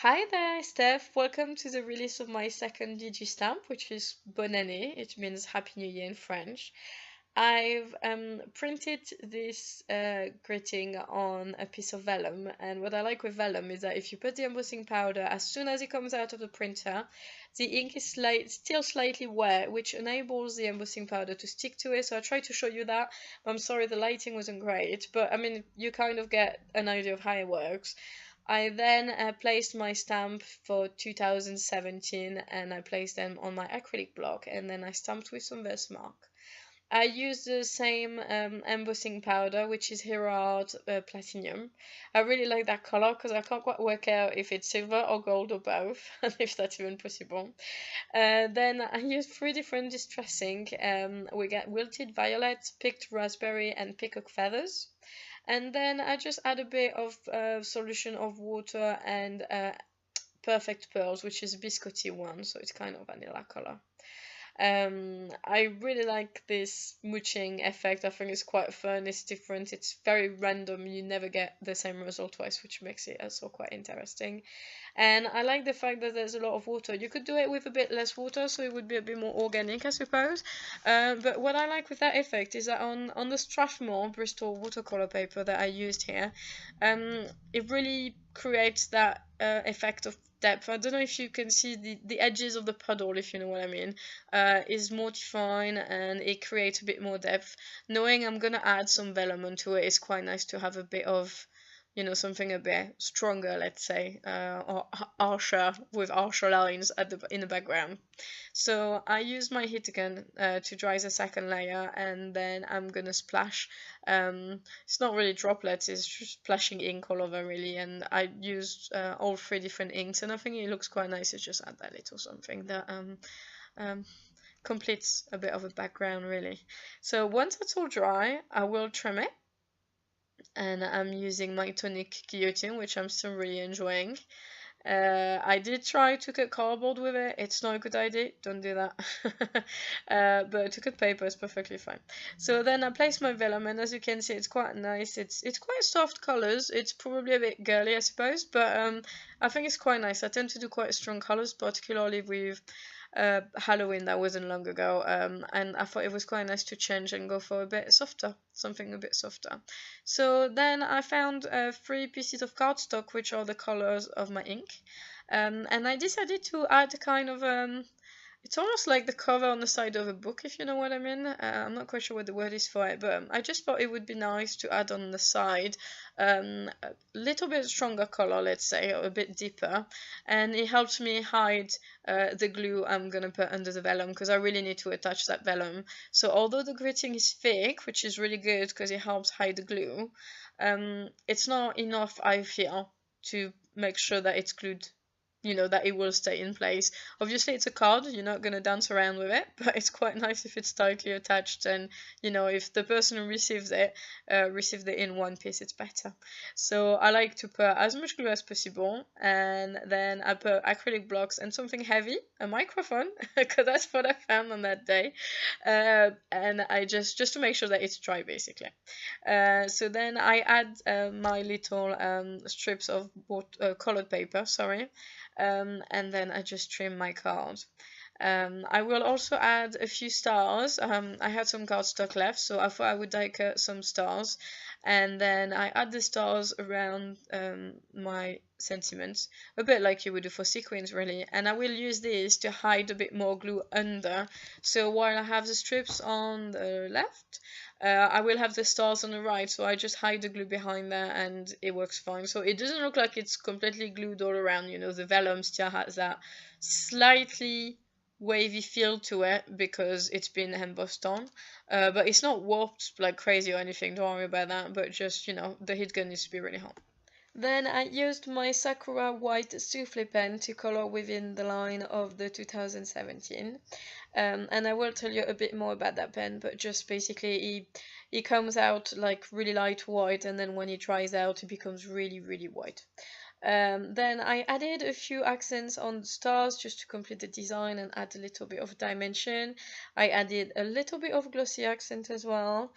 Hi there, Steph. Welcome to the release of my second DG stamp, which is Bonne Annee. It means Happy New Year in French. I've printed this greeting on a piece of vellum, and what I like with vellum is that if you put the embossing powder, as soon as it comes out of the printer, the ink is still slightly wet, which enables the embossing powder to stick to it. So I tried to show you that. I'm sorry the lighting wasn't great, but I mean, you kind of get an idea of how it works. I then placed my stamp for 2017 and I placed them on my acrylic block and then I stamped with some Versamark. I used the same embossing powder, which is Herard Platinum. I really like that color because I can't quite work out if it's silver or gold or both, and if that's even possible. Then I used three different distressing. We got wilted violet, picked raspberry, and peacock feathers. And then I just add a bit of solution of water and perfect pearls, which is a biscuity one, so it's kind of vanilla color. I really like this mooching effect. I think it's quite fun. It's different. It's very random. You never get the same result twice, which makes it also quite interesting. And I like the fact that there's a lot of water. You could do it with a bit less water, so it would be a bit more organic, I suppose. But what I like with that effect is that on the Strathmore Bristol watercolor paper that I used here, it really creates that effect of depth. I don't know if you can see the edges of the puddle, if you know what I mean, is more defined and it creates a bit more depth. Knowing I'm gonna add some vellum onto it, it's quite nice to have a bit of, something a bit stronger, let's say, or harsher, with harsher lines in the background. So I use my heat gun to dry the second layer, and then I'm gonna splash. It's not really droplets; it's just splashing ink all over, really. And I used all three different inks, and I think it looks quite nice to just add that little something that um, completes a bit of a background, really. So once it's all dry, I will trim it, and I'm using my tonic guillotine, which I'm still really enjoying. I did try to cut cardboard with it. It's not a good idea. Don't do that. But to cut paper is perfectly fine. So then I place my vellum, and as you can see, it's quite nice. It's quite soft colors. It's probably a bit girly, I suppose, but I think it's quite nice. I tend to do quite strong colors, particularly with Halloween that wasn't long ago, and I thought it was quite nice to change and go for a bit softer, something a bit softer. So then I found three pieces of cardstock, which are the colors of my ink, and I decided to add kind of it's almost like the cover on the side of a book, if you know what I mean. I'm not quite sure what the word is for it, but I just thought it would be nice to add on the side a little bit stronger color, let's say, or a bit deeper, and it helps me hide the glue I'm gonna put under the vellum, because I really need to attach that vellum. So although the greeting is thick, which is really good because it helps hide the glue, it's not enough, I feel, to make sure that it's glued, that it will stay in place. Obviously it's a card, you're not going to dance around with it, but it's quite nice if it's tightly attached, and if the person who receives it received it in one piece, it's better. So I like to put as much glue as possible, and then I put acrylic blocks and something heavy, a microphone, because that's what I found on that day, and I just to make sure that it's dry, basically. So then I add my little strips of colored paper, sorry, and then I just trim my card. I will also add a few stars. I had some cardstock left, so I thought I would die cut some stars, and then I add the stars around my sentiments, a bit like you would do for sequins, really. And I will use this to hide a bit more glue under. So while I have the strips on the left, I will have the stars on the right, so I just hide the glue behind there and it works fine. So it doesn't look like it's completely glued all around, the vellum still has that slightly wavy feel to it because it's been embossed on, but it's not warped like crazy or anything, don't worry about that, but just, the heat gun needs to be really hot. Then I used my Sakura white souffle pen to color within the line of the 2017. And I will tell you a bit more about that pen, but just basically it comes out like really light white, and then when it dries out it becomes really, really white. Then I added a few accents on the stars just to complete the design and add a little bit of dimension. I added a little bit of glossy accent as well.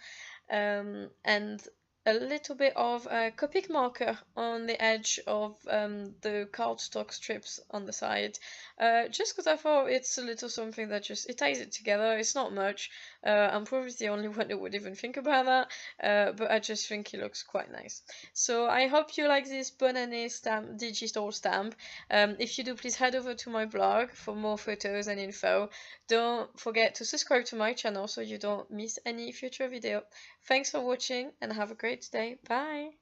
And a little bit of Copic marker on the edge of the cardstock strips on the side, just because I thought it's a little something that just it ties it together. It's not much. I'm probably the only one who would even think about that, but I just think it looks quite nice. So I hope you like this Bonne Annee stamp, digital stamp. If you do, please head over to my blog for more photos and info. Don't forget to subscribe to my channel so you don't miss any future video. Thanks for watching and have a great day. Bye!